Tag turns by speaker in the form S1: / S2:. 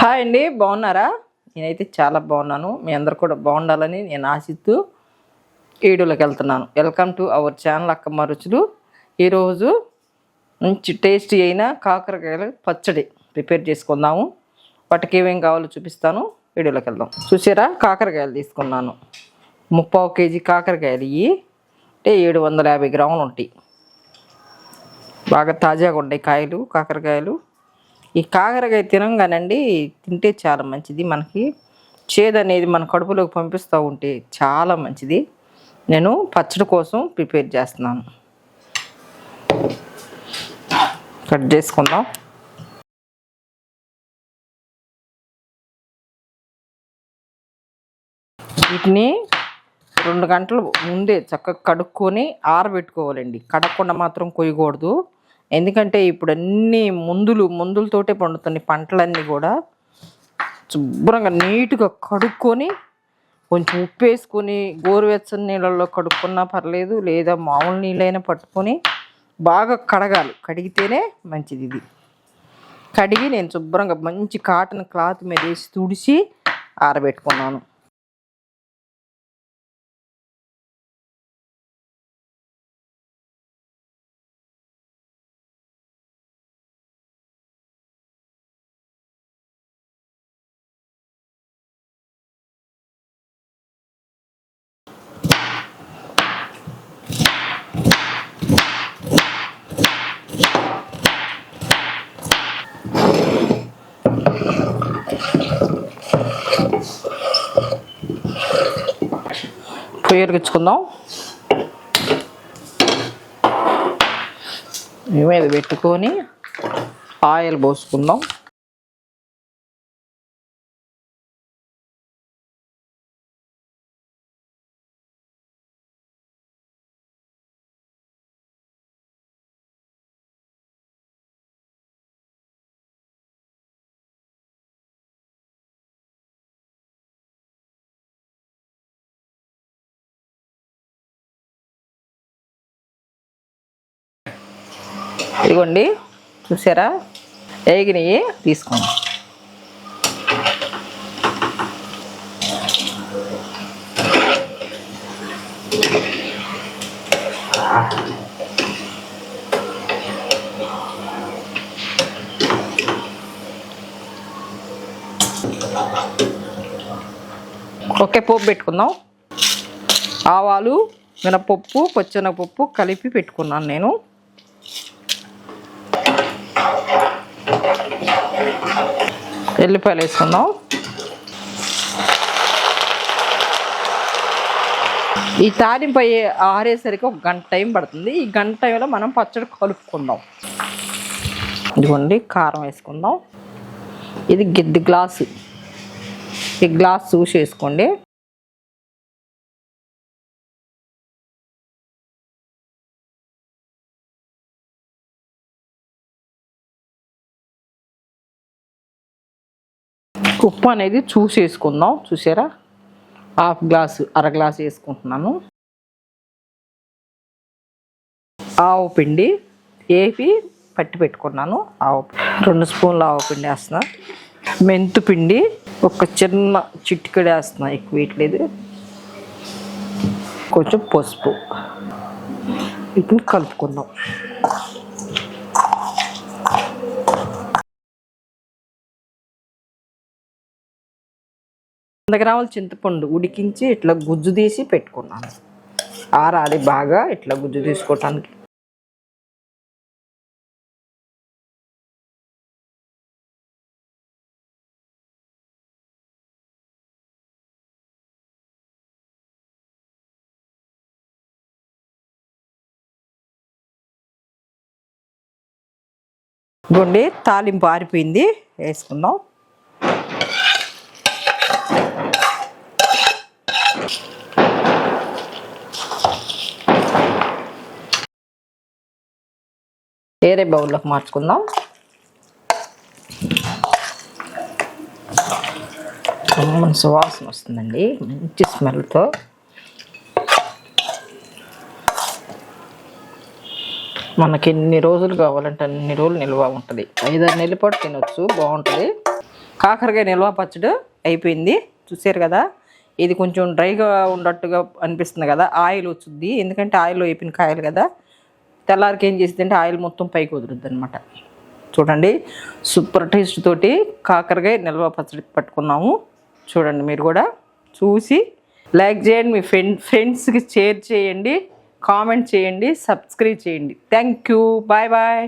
S1: Hi అండి, బాగున్నారా? నేనైతే చాలా బాగున్నాను. మీ అందరు కూడా బాగుండాలని నేను ఆశిస్తూ వీడియోలోకి వెళ్తున్నాను. Welcome to our channel Akkamma రుచులు. ఈరోజు మంచి టేస్టీ అయిన కాకరకాయల పచ్చడి ప్రిపేర్ చేసుకుందాము. వాటికి ఏమేం కావాలో చూపిస్తాను. వీడియోలోకి వెళ్దాం. చూసారా, కాకరకాయలు తీసుకున్నాను. 3/4 కేజీ కాకరకాయలు. ఇవి అంటే 750 గ్రాములు ఉంటాయి. బాగా తాజాగా ఉంటాయి కాయలు, కాకరకాయలు. ఈ కాకరకాయ తినంగానండి, తింటే చాలా మంచిది. మనకి చేదు అనేది మన కడుపులోకి పంపిస్తూ ఉంటే చాలా మంచిది. నేను పచ్చడి కోసం ప్రిపేర్ చేస్తున్నాను. కట్ చేసుకుందాం. వీటిని 2 గంటల ముందే చక్కగా కడుక్కొని ఆరబెట్టుకోవాలండి. కడగకుండా మాత్రం కొయ్యకూడదు. ఎందుకంటే ఇప్పుడు అన్నీ మందులతోటే పండుతున్నాయి పంటలన్నీ కూడా. శుభ్రంగా నీట్గా కడుక్కొని కొంచెం ఉప్పు వేసుకొని గోరువెచ్చని నీళ్ళల్లో కడుక్కున్నా పర్లేదు, లేదా మామూలు నీళ్ళైనా పట్టుకొని బాగా కడగాలి. కడిగితేనే మంచిది. ఇది కడిగి నేను శుభ్రంగా మంచి కాటన్ క్లాత్ మీద వేసి తుడిచి ఆరబెట్టుకున్నాను. పొయ్యరిగించుకుందాం. మీద పెట్టుకొని ఆయిల్ పోసుకుందాం. ఇదిగోండి, చూసారా, వేగినవి తీసుకుందాం. ఒకే పోపు పెట్టుకుందాం. ఆవాలు, మినపప్పు, పచ్చెనగపప్పు కలిపి పెట్టుకున్నాను నేను. ఎల్లిపాయలు వేసుకుందాం. ఈ తాలింపు ఆరేసరికి 1 గంట టైం పడుతుంది. ఈ గంట టైంలో మనం పచ్చడి కలుపుకుందాం. ఇదిగోండి, కారం వేసుకుందాం. ఇది గిద్ది గ్లాసు, ఈ గ్లాస్ చూసి వేసుకోండి. ఉప్పు అనేది చూసి వేసుకుందాం. చూసారా, 1/2 గ్లాసు, 1/2 గ్లాసు వేసుకుంటున్నాను. ఆవు పిండి వేపి పట్టి పెట్టుకున్నాను. 2 స్పూన్లు ఆవు పిండి వేస్తున్నా. మెంతు పిండి ఒక చిన్న చిటికెడు వేస్తున్నా, ఎక్కువ వేయట్లేదు. కొంచెం పసుపు, వీటిని కలుపుకుందాం. 100 గ్రాముల చింతపండు ఉడికించి ఇట్లా గుజ్జు తీసి పెట్టుకున్నాను. ఆరాలి బాగా ఇట్లా గుజ్జు తీసుకోవటానికి. ఇదిగోండి, తాలింపు ఆరిపోయింది, వేసుకుందాం. వేరే బౌల్లోకి మార్చుకుందాం. మంచి వాసన వస్తుందండి, మంచి స్మెల్తో. మనకి ఎన్ని రోజులు కావాలంటే అన్ని రోజులు నిల్వ ఉంటుంది. 5-6 నెలల పాటు తినొచ్చు, బాగుంటుంది. కాకరకాయ నిల్వ పచ్చడి అయిపోయింది. చూసారు కదా, ఇది కొంచెం డ్రైగా ఉన్నట్టుగా అనిపిస్తుంది కదా, ఆయిల్ వచ్చుద్ది. ఎందుకంటే ఆయిల్లో వేపిన కాయలు కదా, తెల్లారికి ఏం చేసిందంటే ఆయిల్ మొత్తం పైకి వదులుద్ది అనమాట. చూడండి, సూపర్ టేస్ట్ తోటి కాకరకాయ నిల్వ పచ్చడి పట్టుకున్నాము. చూడండి, మీరు కూడా చూసి లైక్ చేయండి, మీ ఫ్రెండ్స్కి షేర్ చేయండి, కామెంట్ చేయండి, సబ్స్క్రైబ్ చేయండి. Thank you. Bye bye.